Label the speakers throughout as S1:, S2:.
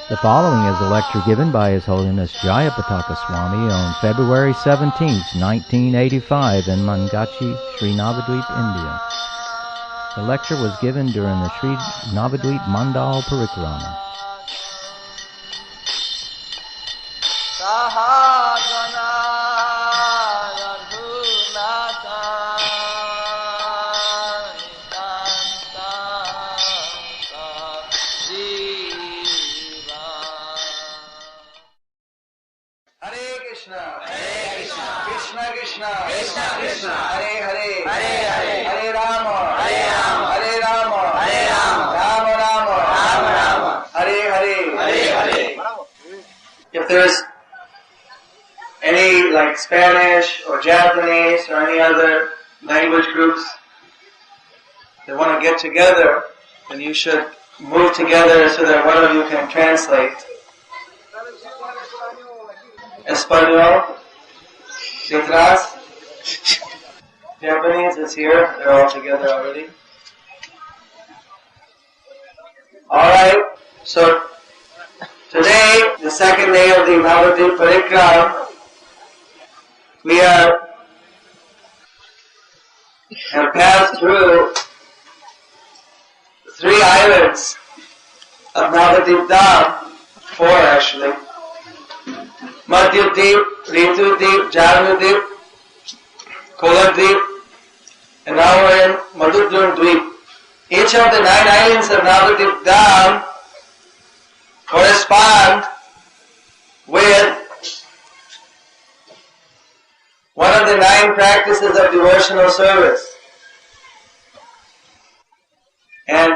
S1: The following is a lecture given by His Holiness Jayapataka Swami on February 17th, 1985 in Mangachi, Sri Navadvip, India. The lecture was given during the Sri Navadvip Mandala Parikrama.
S2: Krishna Krishna, Krishna Krishna, Hare Hare, Hare Hare, Hare Rama, Hare Rama, Hare Rama, Hare Rama, Rama Rama, Rama Rama, Hare Hare, Hare Hare. If there's any like Spanish or Japanese or any other language groups that want to get together, then you should move together so that one of you can translate. Espanol, detrás. Japanese is here. They're all together already. Alright, so today, the second day of the Navadvip Parikrama, we have passed through 3 islands of Navadvip Dham, 4 actually. Madhyadvip, Ritudvip, Janudvip, Koladvip, and now we're in Madhudvip. Each of the 9 islands of Navadvip Dham correspond with one of the 9 practices of devotional service. And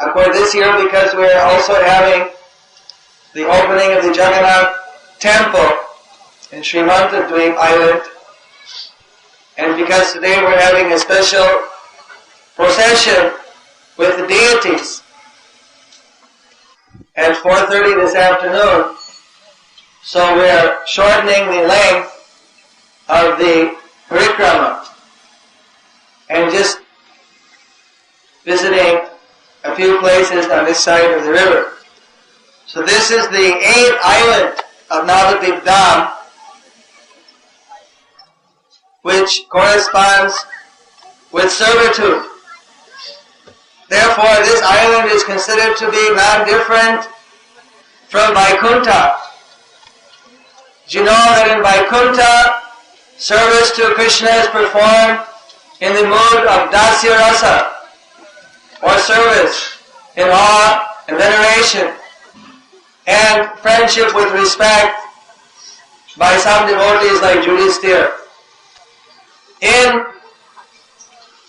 S2: of course this year, because we're also having the opening of the Jagannath Temple in Sri Navadvip Island, and because today we're having a special procession with the deities at 4:30 this afternoon, so we're shortening the length of the Parikrama and just visiting a few places on this side of the river. So this is the 8th island of Navadvip Dham, which corresponds with servitude. Therefore, this island is considered to be non-different from Vaikuntha. Do you know that in Vaikuntha, service to Krishna is performed in the mood of dasya rasa, or service in awe and veneration, and friendship with respect by some devotees like Yudhishthira. In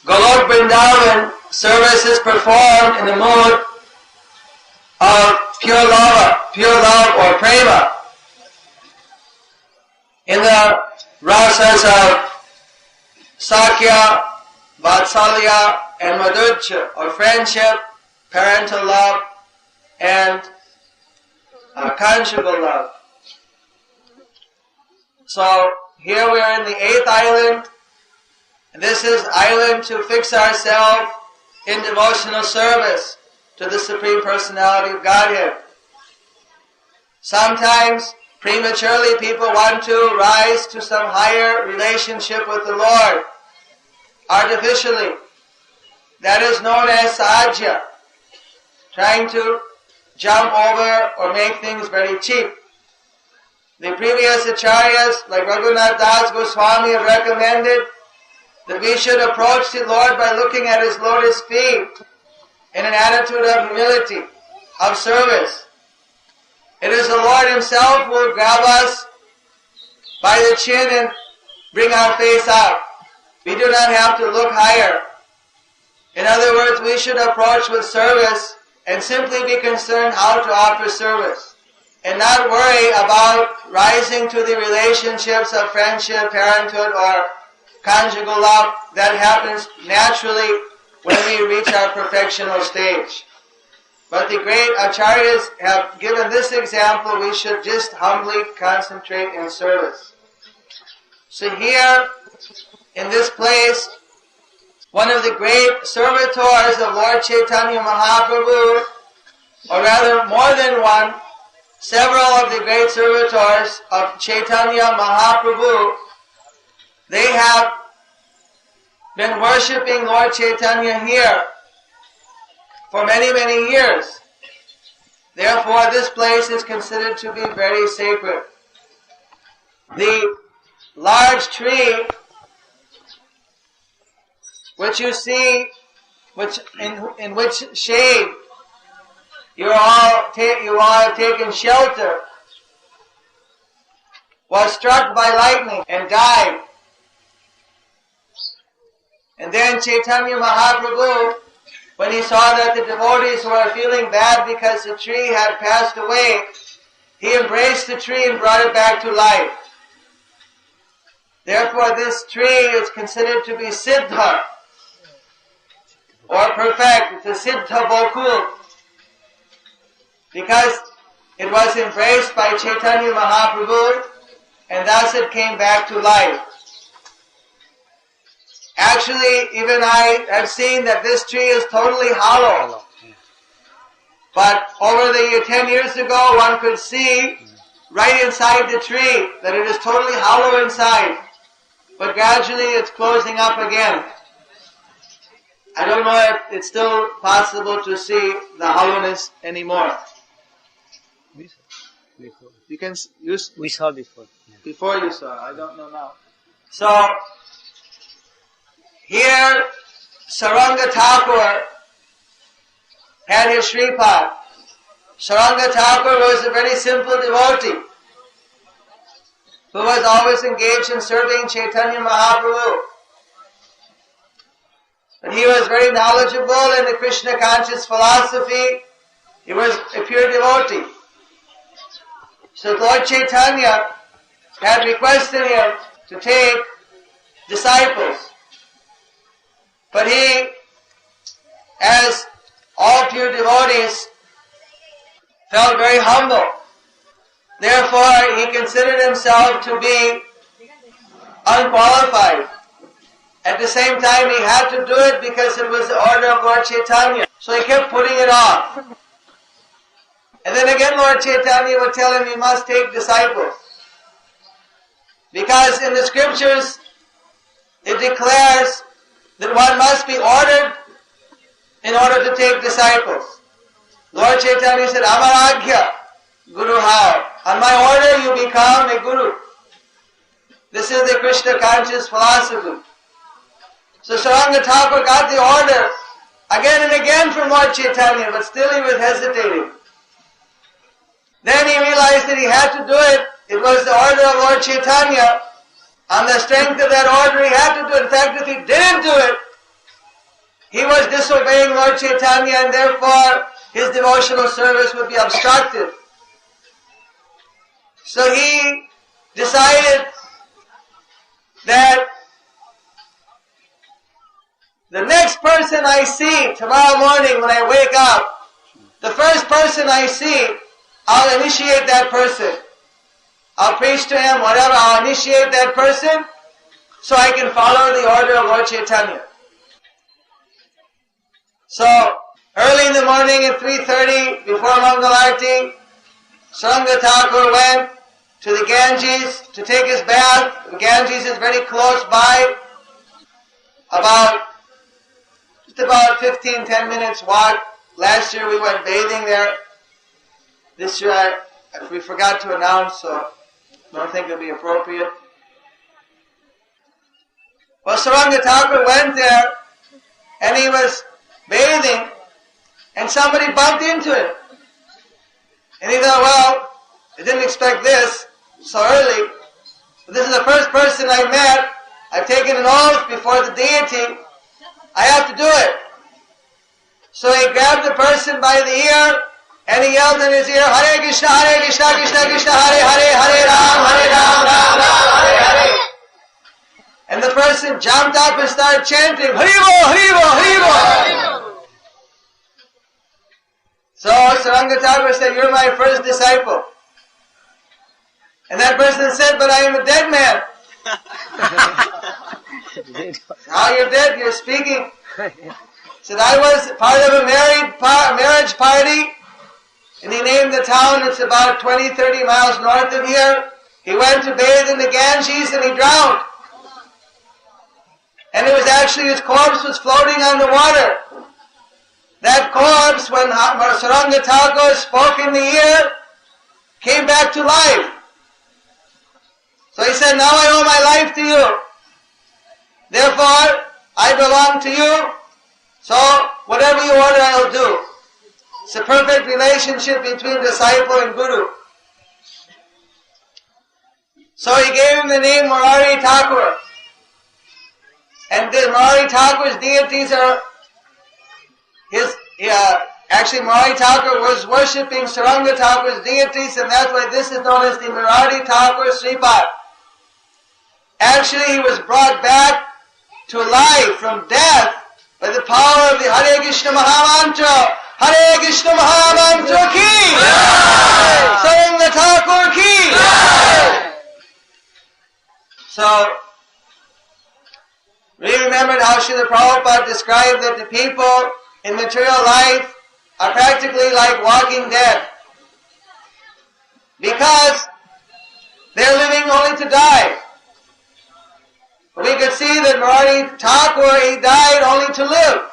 S2: Golok Vrindavan, service is performed in the mood of pure love or prema, in the rasas of Sakya, Vatsalya, and Madhurya, or friendship, parental love, and conjugal love. So here we are in the 8th island, and this is island to fix ourselves in devotional service to the Supreme Personality of Godhead. Sometimes prematurely people want to rise to some higher relationship with the Lord artificially. That is known as sajya, trying to jump over or make things very cheap. The previous acharyas like Raghunath Das Goswami have recommended that we should approach the Lord by looking at His lotus feet in an attitude of humility, of service. It is the Lord Himself who will grab us by the chin and bring our face up. We do not have to look higher. In other words, we should approach with service and simply be concerned how to offer service, and not worry about rising to the relationships of friendship, parenthood, or conjugal love, that happens naturally when we reach our perfectional stage. But the great acharyas have given this example, we should just humbly concentrate in service. So here, in this place, one of the great servitors of Lord Chaitanya Mahaprabhu, or rather more than one, several of the great servitors of Chaitanya Mahaprabhu, they have been worshipping Lord Chaitanya here for many, many years. Therefore, this place is considered to be very sacred. The large tree which you see, in which shade you all have taken shelter, was struck by lightning and died. And then Chaitanya Mahaprabhu, when he saw that the devotees were feeling bad because the tree had passed away, he embraced the tree and brought it back to life. Therefore, this tree is considered to be Siddha, or perfect. It's a Siddha Bokul, because it was embraced by Chaitanya Mahaprabhu, and thus it came back to life. Actually, even I have seen that this tree is totally hollow. But over the 10 years ago, one could see right inside the tree that it is totally hollow inside. But gradually it's closing up again. I don't know if it's still possible to see the hollowness anymore. You can use.
S3: We saw before.
S2: Before you saw, I don't know now. So here, Saranga Thakur had his Shripad. Saranga Thakur was a very simple devotee who was always engaged in serving Chaitanya Mahaprabhu. But he was very knowledgeable in the Krishna conscious philosophy. He was a pure devotee. So Lord Chaitanya had requested him to take disciples. But he, as all pure devotees, felt very humble. Therefore, he considered himself to be unqualified. At the same time, he had to do it because it was the order of Lord Chaitanya. So he kept putting it off. And then again, Lord Chaitanya would tell him he must take disciples. Because in the scriptures, it declares that one must be ordered in order to take disciples. Lord Chaitanya said, Amaragya, Guru how? On my order you become a Guru. This is the Krishna conscious philosophy. So Saranga Thakur got the order again and again from Lord Chaitanya, but still he was hesitating. Then he realized that he had to do it. It was the order of Lord Chaitanya. On the strength of that order, he had to do it. In fact, if he didn't do it, he was disobeying Lord Chaitanya, and therefore his devotional service would be obstructed. So he decided that the next person I see tomorrow morning when I wake up, the first person I see, I'll initiate that person. I'll preach to him, whatever, I'll initiate that person so I can follow the order of Lord Chaitanya. So, early in the morning at 3:30, before Mangalarti, Saranga Thakur went to the Ganges to take his bath. The Ganges is very close by, just about 10 minutes walk. Last year we went bathing there. This year we forgot to announce, so I don't think it would be appropriate. Well, Saranga Thakur went there and he was bathing and somebody bumped into him. And he thought, well, I didn't expect this so early. But this is the first person I met. I've taken an oath before the deity. I have to do it. So he grabbed the person by the ear and he yelled in his ear, Hare Krishna, Krishna Krishna, Hare Hare, Hare Ram, Ram Ram, Hare Hare. And the person jumped up and started chanting, Haribo, Haribo, Haribo. So Saranga Thakur said, you're my first disciple. And that person said, but I am a dead man. How you're dead? You're speaking. Said, I was part of a marriage party, and he named the town. It's about 20, 30 miles north of here. He went to bathe in the Ganges and he drowned. And it was actually, his corpse was floating on the water. That corpse, when Saranga Thakur spoke in the ear, came back to life. So he said, now I owe my life to you. Therefore, I belong to you. So, whatever you order, I'll do. It's a perfect relationship between disciple and guru. So he gave him the name Murari Thakur. And the Murari Thakur's deities are actually Murari Thakur was worshipping Saranga Thakur's deities, and that's why this is known as the Murari Thakur Sripad. Actually, he was brought back to life from death by the power of the Hare Krishna Mahamantra. Hare Krishna Mahamantra ki! Saranga Thakur ki! So, we remembered how Srila Prabhupada described that the people in material life are practically like walking dead. Because they're living only to die. We could see that Murari Thakur, he died only to live.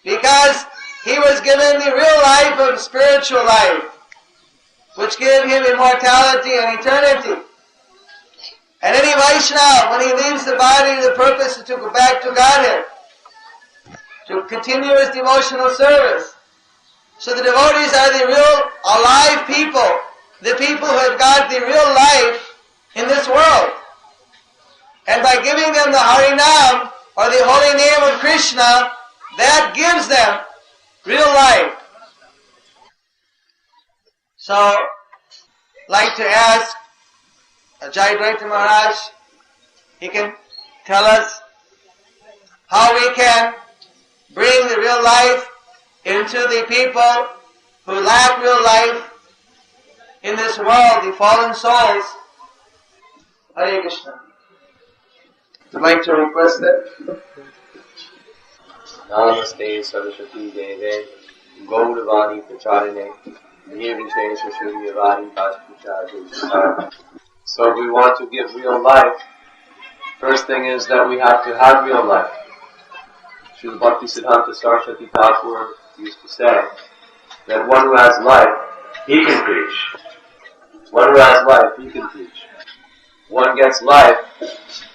S2: Because he was given the real life of spiritual life, which gave him immortality and eternity. And any Vaishnava, when he leaves the body, the purpose is to go back to Godhead, to continue his devotional service. So the devotees are the real alive people, the people who have got the real life in this world. And by giving them the Harinam, or the holy name of Krishna, that gives them real life. So, I'd like to ask Jayapataka Maharaj, he can tell us how we can bring the real life into the people who lack real life in this world, the fallen souls. Hare Krishna. I'd like to request that.
S3: Namaste Saraswati Deve Gauravani Pracharine Nirvishesha Shuryavari Bhaspucha. So if we want to give real life, first thing is that we have to have real life. Srila Bhaktisiddhanta Saraswati Thakur used to say that one who has life, he can preach. One who has life, he can preach. One gets life.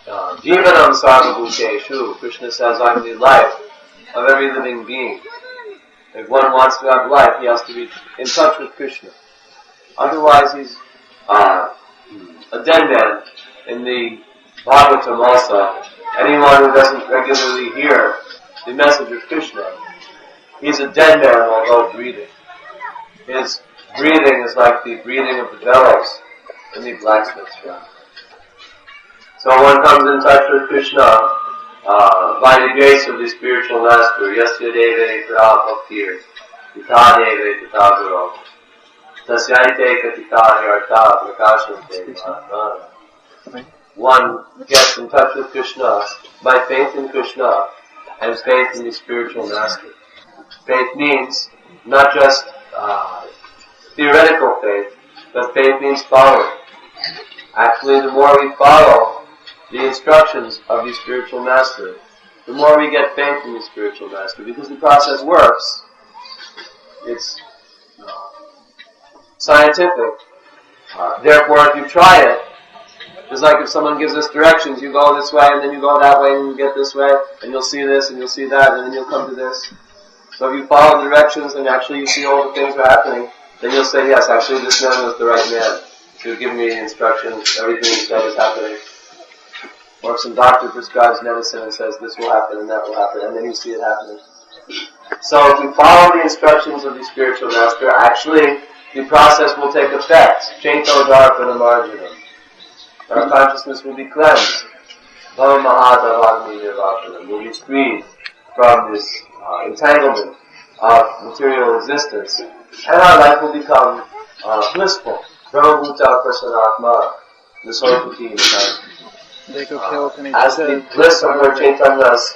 S3: Jivanam sarvabhuteshu. Krishna says, I'm the life of every living being. If one wants to have life, he has to be in touch with Krishna. Otherwise, he's a dead man. In the Bhagavatam also, anyone who doesn't regularly hear the message of Krishna, he's a dead man although breathing. His breathing is like the breathing of the bellows in the blacksmith's shop. So one comes in touch with Krishna by the grace of the spiritual master. Yasyadeve prabhaktir, pitadeve pitaguro, tasyaite katitari arta prakashante mahatmana. One gets in touch with Krishna by faith in Krishna and faith in the spiritual master. Faith means not just theoretical faith, but faith means following. Actually, the more we follow the instructions of the spiritual master, the more we get faith in the spiritual master, because the process works. It's scientific. Therefore, if you try it, it's like if someone gives us directions, you go this way, and then you go that way, and you get this way, and you'll see this, and you'll see that, and then you'll come to this. So if you follow the directions, and actually you see all the things that are happening, then you'll say, yes, actually this man was the right man to give me the instructions, everything he said is happening. Or if some doctor prescribes medicine and says this will happen and that will happen, and then you see it happening. So if we follow the instructions of the spiritual master, actually the process will take effect. Chaito darpana marjanam. Our consciousness will be cleansed We'll be freed from this entanglement of material existence, and our life will become blissful. Brahmabhuta Prasanatma, the Sarvati. As the bliss of Lord Chaitanya's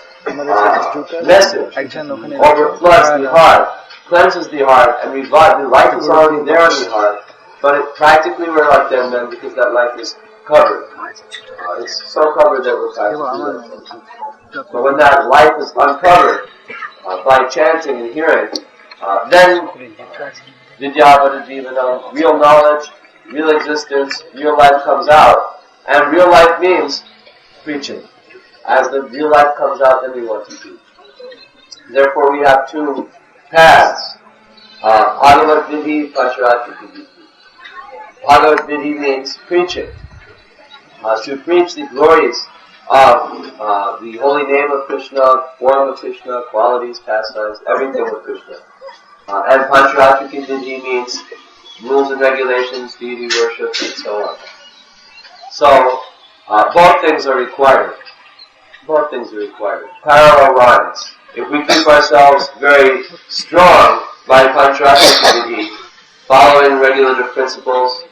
S3: message overfloods the heart, cleanses the heart, and revives. The life is already there in the heart, but practically we're like dead men because that life is covered. It's so covered that we're practically dead. But when that life is uncovered by chanting and hearing, then Vidyavada Jivanam, real knowledge, real existence, real life comes out. And real life means preaching. As the real life comes out, then we want to preach. Therefore we have two paths. Bhagavat Vidhi, Pancharatra Vidhi. Bhagavat Vidhi means preaching. To preach the glories of the holy name of Krishna, form of Krishna, qualities, pastimes, everything of Krishna. And Pancharatra Vidhi means rules and regulations, deity worship, and so on. So, both things are required. Both things are required. Parallel lines. If we keep ourselves very strong by Pancharatra Vidhi, following regulative principles,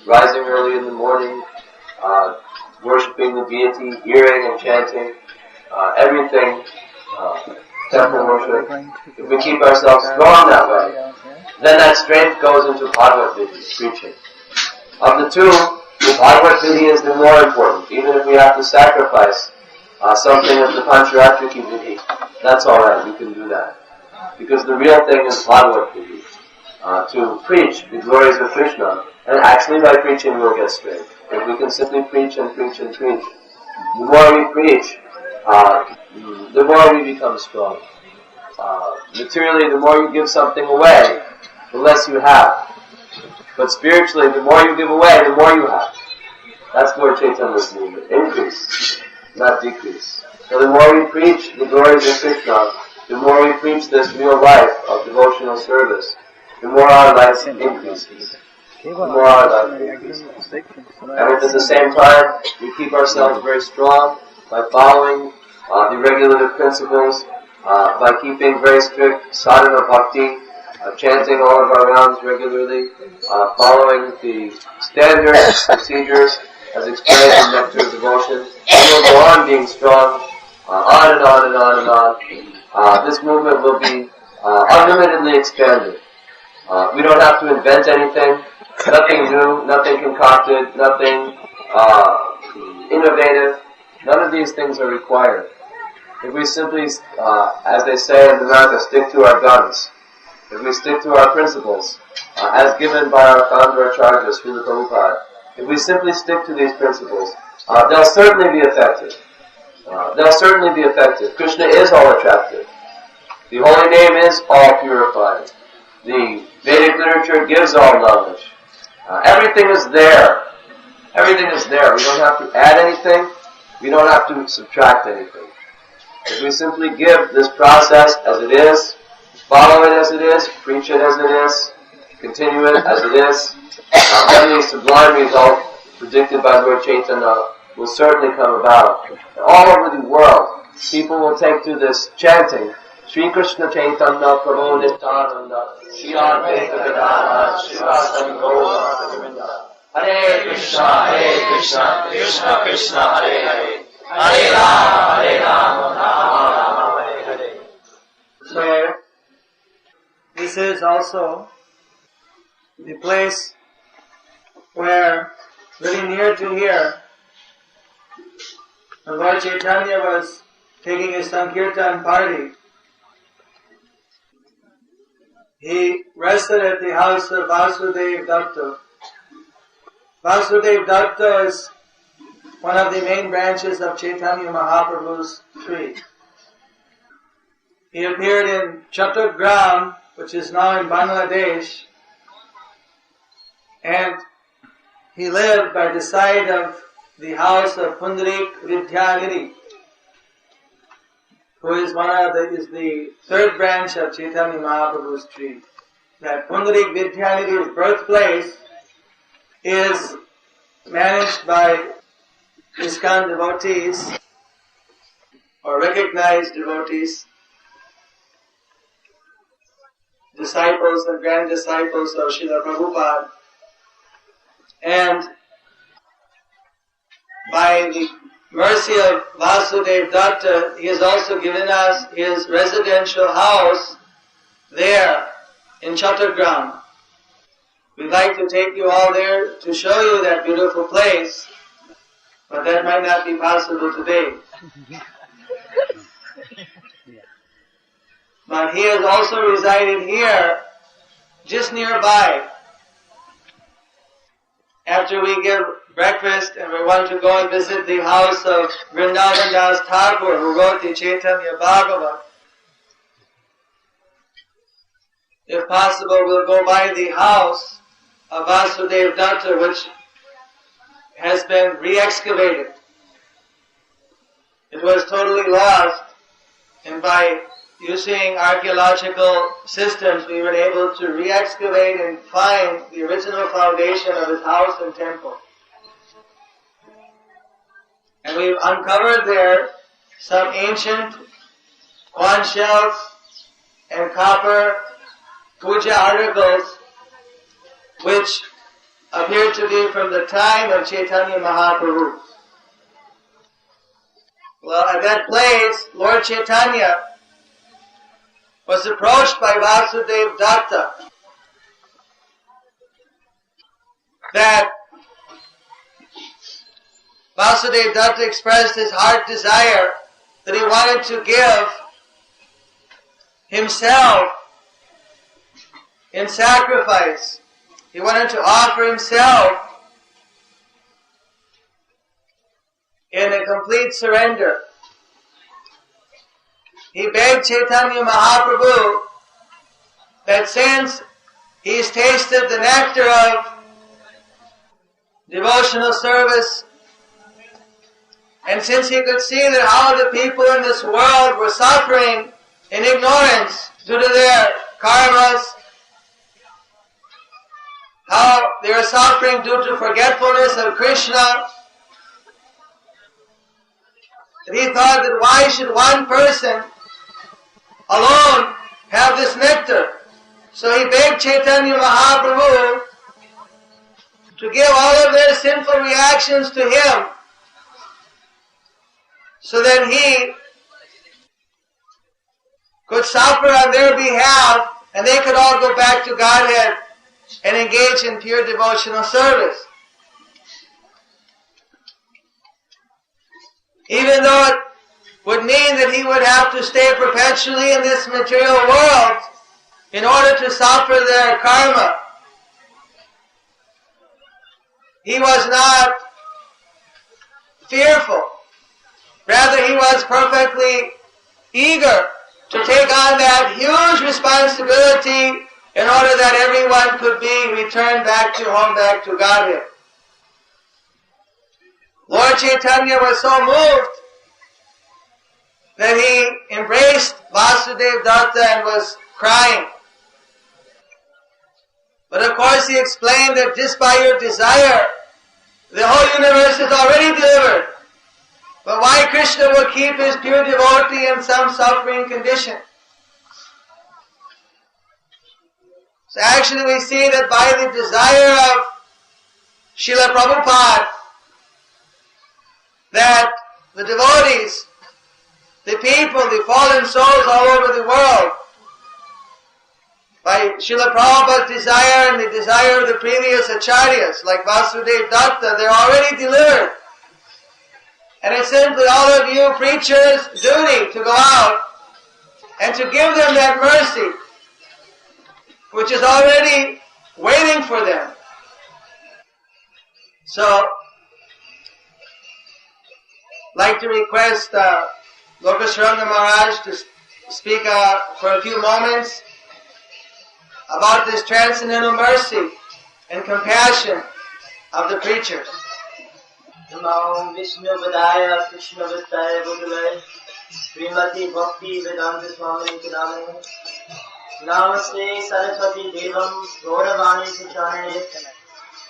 S3: rising early in the morning, worshipping the deity, hearing and chanting, everything, temple worship. If we keep ourselves strong that way, then that strength goes into Bhagavad Vidhi, preaching. Of the two, the Bhagavad Vidhi is the more important. Even if we have to sacrifice something of the Pancharatra Vidhi, that's alright, we can do that. Because the real thing is Bhagavad Vidhi. To preach the glories of Krishna, and actually by preaching we'll get straight. If we can simply preach and preach and preach, the more we preach, the more we become strong. Materially, the more you give something away, the less you have. But spiritually, the more you give away, the more you have. That's Lord Chaitanya's movement. Increase, not decrease. So the more we preach the glories of Krishna, the more we preach this real life of devotional service, the more our life increases. The more our life increases. And if at the same time we keep ourselves very strong by following the regulative principles, by keeping very strict sadhana bhakti, chanting all of our rounds regularly, following the standard procedures as explained in Nectar of Devotion, and we'll go on being strong, on and on and on and on. This movement will be unlimitedly expanded. We don't have to invent anything, nothing new, nothing concocted, nothing innovative. None of these things are required. If we simply, as they say in America, stick to our guns, if we stick to our principles, as given by our founder Acharya, Srila Prabhupada, if we simply stick to these principles, they'll certainly be effective. They'll certainly be effective. Krishna is all attractive. The holy name is all purifying. The Vedic literature gives all knowledge. Everything is there. Everything is there. We don't have to add anything. We don't have to subtract anything. If we simply give this process as it is, follow it as it is, preach it as it is, continue it as it is, then the sublime result predicted by Lord Chaitanya will certainly come about. And all over the world, people will take to this chanting, Shri Krishna Chaitanya Prabhu Nityananda, Shri Advaita Gadadhara, Srivasadi Gaura, Hare Krishna, Krishna Krishna, Hare Hare, Hare Rama, Rama, Hare Hare.
S2: So, this is also the place where, very near to here, when Lord Chaitanya was taking his Sankirtan party, he rested at the house of Vasudev Datta. Vasudev Datta is one of the main branches of Chaitanya Mahaprabhu's tree. He appeared in Chattogram, which is now in Bangladesh, and he lived by the side of the house of Pundarik Vidyagiri, who is is the third branch of Chaitanya Mahaprabhu's tree. That Pundarik Vidyagiri's birthplace is managed by ISKCON devotees, or recognized devotees, disciples and grand disciples of Srila Prabhupada, and by the mercy of Vasudev Datta, he has also given us his residential house there in Chattogram. We'd like to take you all there to show you that beautiful place, but that might not be possible today. But he has also resided here, just nearby. After we give breakfast and we want to go and visit the house of Vrindavan Das Thakur, who wrote the Chaitanya Bhagavat, if possible, we'll go by the house of Vasudev Datta, which has been re-excavated. It was totally lost, and by using archaeological systems, we were able to re-excavate and find the original foundation of his house and temple. And we've uncovered there some ancient conch shells and copper puja articles which appear to be from the time of Chaitanya Mahaprabhu. Well, at that place, Lord Chaitanya was approached by Vasudev Datta that Vasudev Datta expressed his heart desire that he wanted to give himself in sacrifice. He wanted to offer himself in a complete surrender. He begged Chaitanya Mahaprabhu that since he's tasted the nectar of devotional service, and since he could see that how the people in this world were suffering in ignorance due to their karmas, how they were suffering due to forgetfulness of Krishna, that he thought that why should one person alone have this nectar? So he begged Chaitanya Mahaprabhu to give all of their sinful reactions to him, so that he could suffer on their behalf and they could all go back to Godhead and engage in pure devotional service. Even though it would mean that he would have to stay perpetually in this material world in order to suffer their karma, he was not fearful. Rather, he was perfectly eager to take on that huge responsibility in order that everyone could be returned back to home, back to Godhead. Lord Chaitanya was so moved that he embraced Vasudev Datta and was crying. But of course he explained that just by your desire, the whole universe is already delivered. But why Krishna will keep his pure devotee in some suffering condition? So actually we see that by the desire of Srila Prabhupada, that the devotees, the people, the fallen souls all over the world, by Srila Prabhupada's desire and the desire of the previous acharyas, like Vasudev Datta, they're already delivered. And it's simply all of you preachers' duty to go out and to give them that mercy, which is already waiting for them. So, I'd like to request Lokashranga Maharaj to speak for a few moments about this transcendental mercy and compassion of the preachers.
S4: Namo Vishnu Vadaya Krishna Vistaya Budalaya Srimati Bhakti Vedanta Swami Maharaj Namaste Saraswati Devam Gauravani Suchane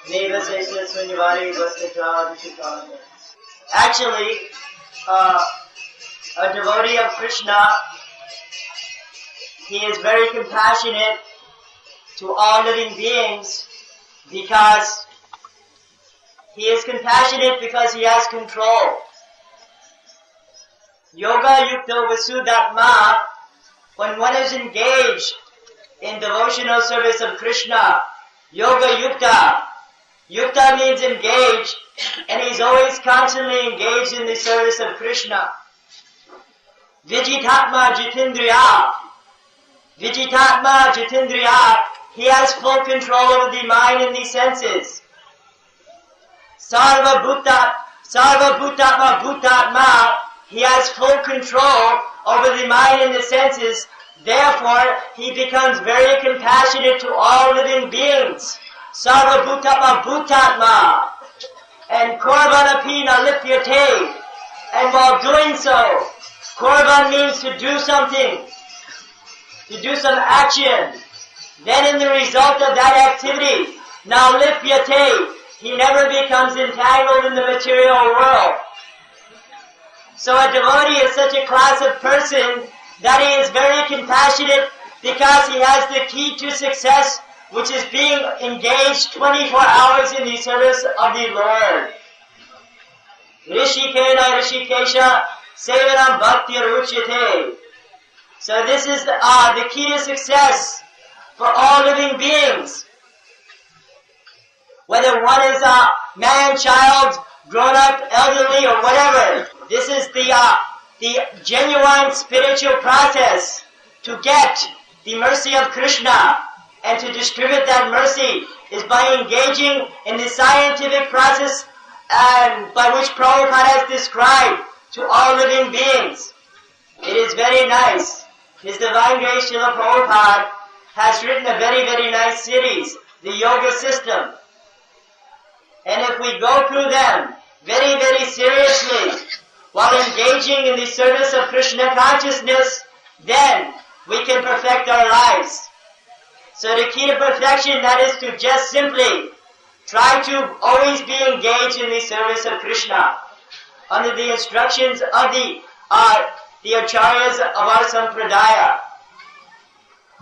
S4: Neva Sesha Sunivari Vastacha Dishikane. Actually, a devotee of Krishna, he is very compassionate to all living beings because he is compassionate because he has control. Yoga yukta vasudatma, when one is engaged in devotional service of Krishna, yoga yukta, yukta means engaged, and he's always constantly engaged in the service of Krishna. Vijitatma jitindriya, Vijitatma jitindriya, he has full control over the mind and the senses. Sarva bhutatma bhutatma, he has full control over the mind and the senses. Therefore, he becomes very compassionate to all living beings. Sarva bhutatma bhutatma. And korban apina lipyate. And while doing so, korban means to do something, to do some action. Then in the result of that activity, now lipyate, he never becomes entangled in the material world. So a devotee is such a class of person that he is very compassionate because he has the key to success, which is being engaged 24 hours in the service of the Lord. Rishikena Rishikesha Sevanam Bhakti Ruchyate. So this is the key to success for all living beings. Whether one is a man, child, grown-up, elderly, or whatever, this is the genuine spiritual process to get the mercy of Krishna, and to distribute that mercy is by engaging in the scientific process and by which Prabhupada has described to all living beings. It is very nice. His Divine Grace Srila Prabhupada has written a very, very nice series, the Yoga System. And if we go through them very, very seriously while engaging in the service of Krishna consciousness, then we can perfect our lives. So the key to perfection, that is to just simply try to always be engaged in the service of Krishna under the instructions of the acharyas of our sampradaya.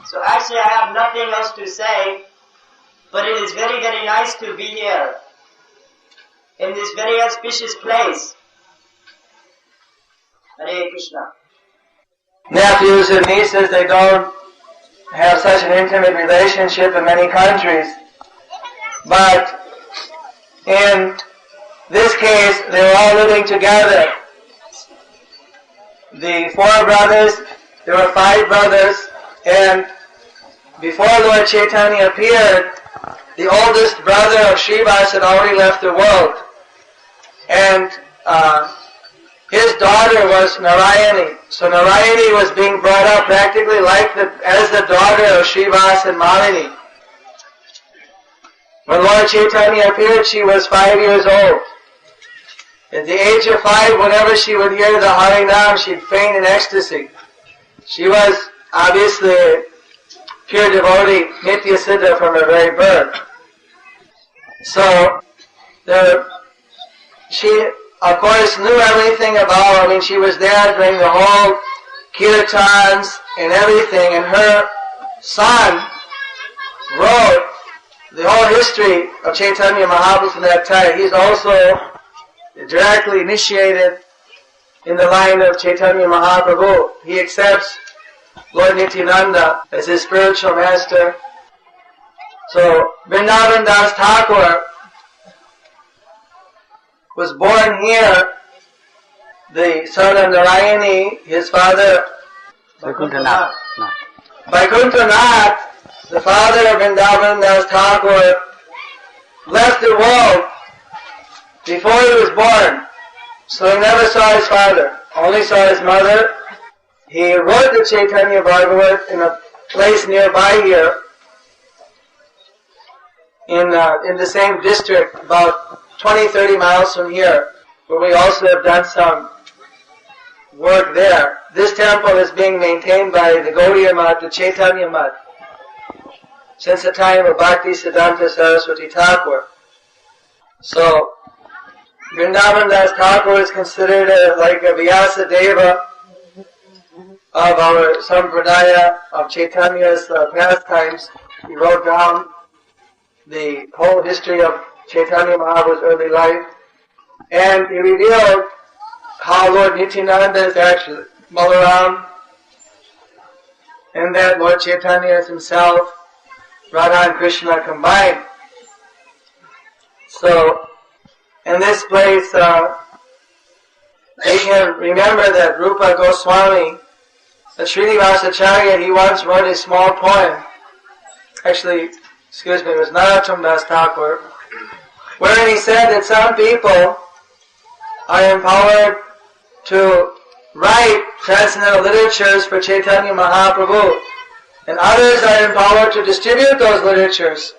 S4: So actually I have nothing else to say, but it is very, very nice to be here in this very auspicious place. Hare Krishna.
S2: Nephews and nieces, they don't have such an intimate relationship in many countries. But in this case, they were all living together. The 4 brothers, there were 5 brothers, and before Lord Chaitanya appeared, the oldest brother of Srivas had already left the world. And his daughter was Narayani. So Narayani was being brought up practically as the daughter of Srivas and Malini. When Lord Chaitanya appeared, she was 5 years old. At the age of 5, whenever she would hear the Harinam, she'd faint in ecstasy. She was obviously a pure devotee, Nitya Siddha from her very birth. So, she, of course, knew everything about, she was there during the whole kirtans and everything, and her son wrote the whole history of Chaitanya Mahaprabhu from that time. He's also directly initiated in the line of Chaitanya Mahaprabhu. He accepts Lord Nityananda as his spiritual master. So, Vrindavan Das Thakur was born here, the son of Narayani, his father, Vaikuntanath. Vaikuntanath, the father of Vrindavan Das Thakur, left the world before he was born. So he never saw his father, only saw his mother. He wrote the Chaitanya Bhagavat in a place nearby here, in the same district, about 20-30 miles from here, where we also have done some work there. This temple is being maintained by the Gaudiya Math, the Chaitanya Math, since the time of Bhakti Siddhanta Saraswati Thakur. So, Vrindavan Das Thakur is considered like a Vyasa Deva of our Sampradaya, of Chaitanya's pastimes. He wrote down the whole history of Chaitanya Mahaprabhu's early life, and he revealed how Lord Nityananda is actually Balaram, and that Lord Chaitanya is himself, Radha and Krishna combined. So, in this place, we can remember that Rupa Goswami, the Srinivasacharya, he once wrote a small poem. Actually, it was Narottam Das Thakur, wherein he said that some people are empowered to write transcendental literatures for Chaitanya Mahaprabhu, and others are empowered to distribute those literatures.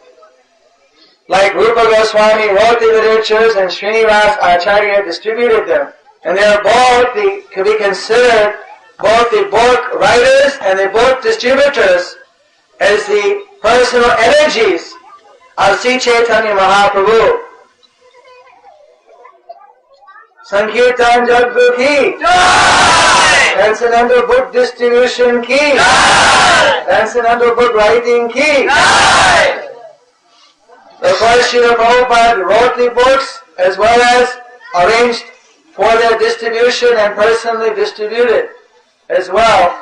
S2: Like Rupa Goswami wrote the literatures and Srinivas Acharya distributed them. And they are both, can be considered both the book writers and the book distributors as the personal energies of Sri Chaitanya Mahaprabhu. Sankirtan Jaggu ki, Transcendental book distribution ki, Transcendental book writing ki. Of course, Srila Prabhupada wrote the books as well as arranged for their distribution and personally distributed as well.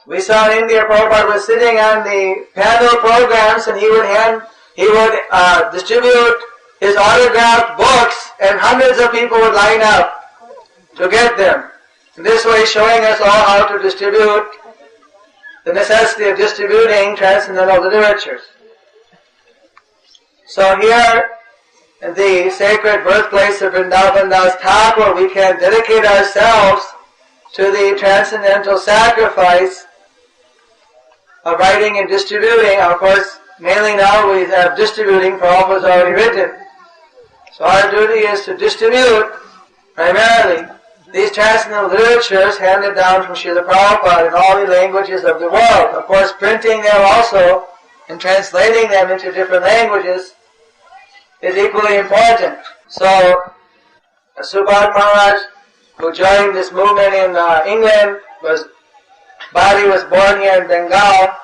S2: We saw in India Prabhupada was sitting on the panel programs, and he would distribute his autographed books, and hundreds of people would line up to get them. In this way, showing us all how to distribute, the necessity of distributing transcendental literatures. So here, in the sacred birthplace of Vrindavan Das Thakur, we can dedicate ourselves to the transcendental sacrifice of writing and distributing. Of course, mainly now we have distributing, Prabhupada is already written. So our duty is to distribute primarily these transcendental literatures handed down from Srila Prabhupada in all the languages of the world. Of course, printing them also and translating them into different languages is equally important. So, Subhad Maharaj, who joined this movement in England, Bali was born here in Bengal.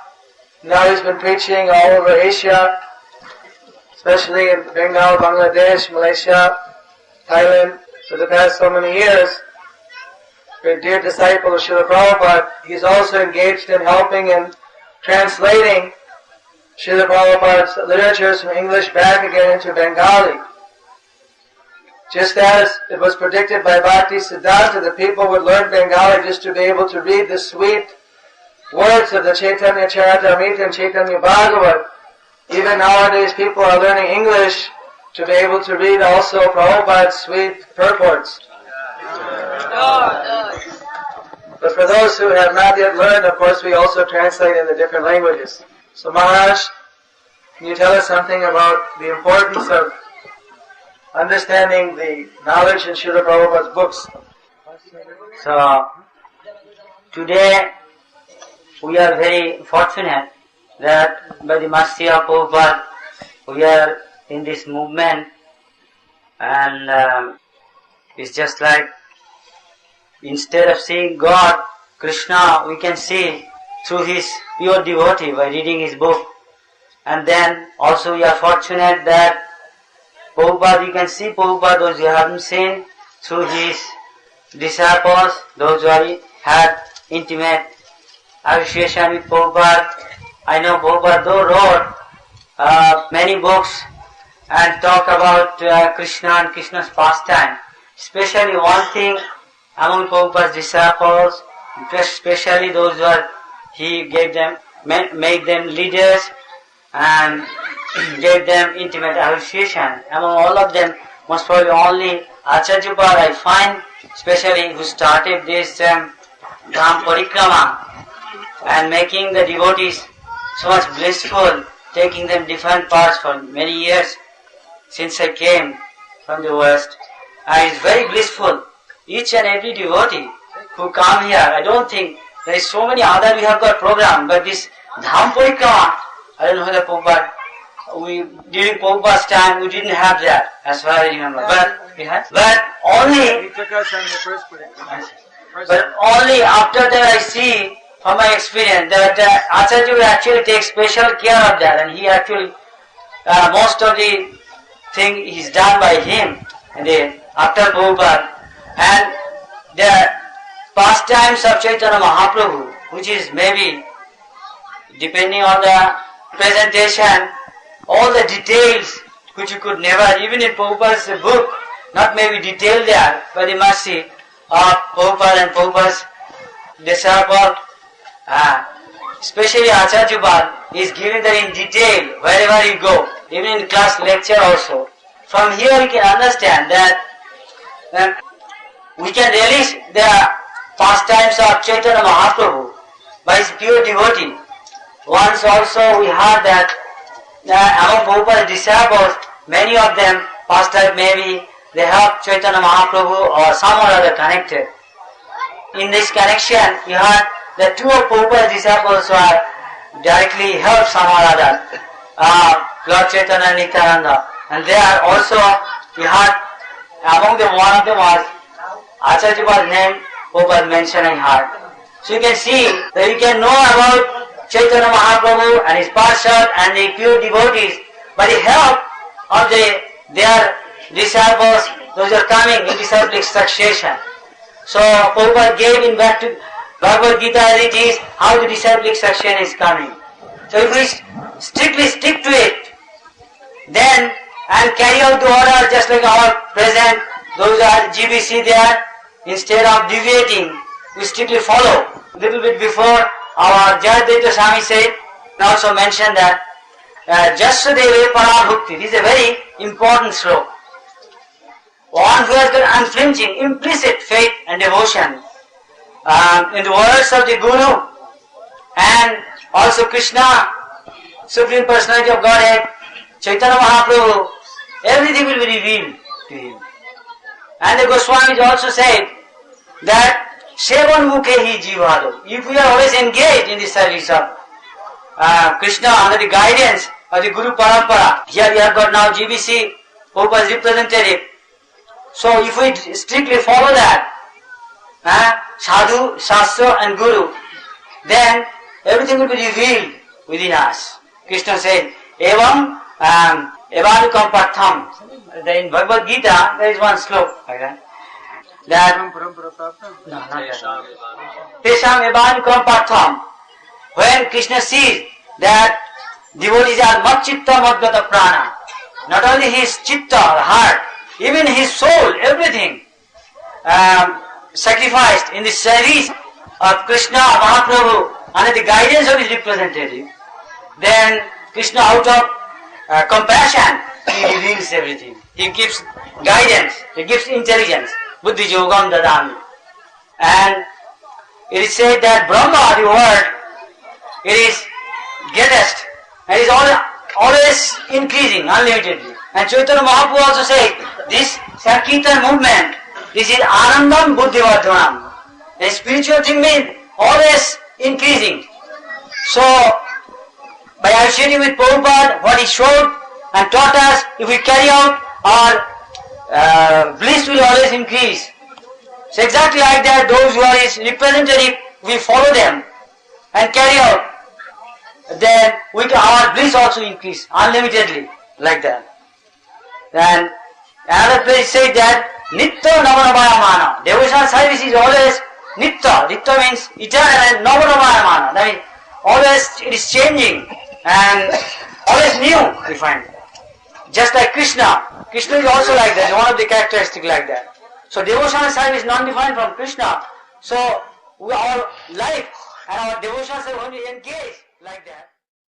S2: Now he's been preaching all over Asia, especially in Bengal, Bangladesh, Malaysia, Thailand, for the past so many years. A dear disciple of Srila Prabhupada. He's also engaged in helping and translating Srila Prabhupada's literatures from English back again into Bengali. Just as it was predicted by Bhakti Siddhanta that people would learn Bengali just to be able to read the sweet words of the Chaitanya Charitamrita and Chaitanya Bhagavat. Even nowadays people are learning English to be able to read also Prabhupada's sweet purports. But for those who have not yet learned, of course, we also translate in the different languages. So Maharaj, can you tell us something about the importance of understanding the knowledge in Srila Prabhupada's books?
S4: So, today we are very fortunate that by the mercy of Prabhupada we are in this movement, and it's just like instead of seeing God, Krishna, we can see through his pure devotee by reading his book. And then also we are fortunate that Prabhupada, you can see Prabhupada, those who haven't seen, through his disciples, those who had intimate association with Prabhupada. I know Prabhupada though wrote many books and talk about Krishna and Krishna's pastime. Especially one thing among Prabhupada's disciples, especially those who are, he gave them, made them leaders and gave them intimate association. Among all of them, most probably only Acharya I find, especially who started this Dham Parikrama and making the devotees so much blissful, taking them different parts for many years since I came from the West. And it's very blissful. Each and every devotee who come here, I don't think there is so many other we have got program, but this Dham Parikrama, I don't know whether Prabhupada, during Prabhupada's time we didn't have that, as far as I remember. But we had. But only.
S2: He took us on the first Parikrama.
S5: But only after that I see from my experience that Acharya will actually take special care of that, and he actually most of the thing is done by him and after Prabhupada. And the pastimes of Chaitanya Mahaprabhu, which is maybe depending on the presentation, all the details which you could never, even in Prabhupada's book, not maybe detailed there, by the mercy of Prabhupada and Prabhupada's disciple, especially Acharya Bal is given there in detail wherever you go, even in class lecture also. From here we can understand that we can relish the pastimes of Chaitanya Mahaprabhu by his pure devotee. Once also we heard that among Prabhupada's disciples, many of them pastime maybe they help Chaitanya Mahaprabhu or someone other connected. In this connection, we heard that two of Prabhupada's disciples were directly helped someone other, Lord Chaitanya and Nityananda. And there also we heard among them one of them was Acharya Bala's name, Prabhupada mentioned and heard. So you can see that you can know about Chaitanya Mahaprabhu and his Parshad and the pure devotees by the help of their disciples, those are coming in disciplic succession. So Prabhupada gave in back to Bhagavad Gita as it is, how the disciplic succession is coming. So if we strictly stick to it, then and carry out the order just like our present, those are GBC there, instead of deviating, we strictly follow. A little bit before, our Jayapataka Swami said, and also mentioned that Jasudeve Parabhukti. This is a very important sloka. One who has got unflinching, implicit faith and devotion in the words of the Guru and also Krishna, Supreme Personality of Godhead, Chaitanya Mahaprabhu, everything will be revealed to him. And the Goswamis also said that Sevan Mukhe hi Jivado. If we are always engaged in the service of Krishna under the guidance of the Guru Parampara, here we have got now GBC, Prabhupada's representative. So if we strictly follow that, Sadhu, Shastra and Guru, then everything will be revealed within us. Krishna said, Evam Evanukam Patham. In Bhagavad Gita, there is one sloka like that. Tesham Evanukam Patham. When Krishna sees that devotees are Matchitta Madgata Prana, not only his chitta, heart, even his soul, everything sacrificed in the service of Krishna, Mahaprabhu, under the guidance of his representative, then Krishna out of compassion, he reveals everything. He gives guidance, he gives intelligence. Buddhi Yogam Dadami. And it is said that Brahma, the word, it is greatest, and it is always increasing, unlimitedly. And Chaitanya Mahaprabhu also said, this Sankirtan movement, this is Anandam Buddhivardhanam. The spiritual thing means always increasing. So, by associating with Prabhupada, what he showed and taught us, if we carry out, our bliss will always increase. So exactly like that, those who are his representative, we follow them and carry out. Then our bliss also increase unlimitedly, like that. And another place says that Nitta Navanavayamana. Devotional service is always Nitta. Nitta means eternal, and Navanavayamana. That means always it is changing and always new, we find. Just like Krishna. Krishna is also like that, one of the characteristics like that. So devotional service is non-defined from Krishna. So our life and our devotional service only engage like that.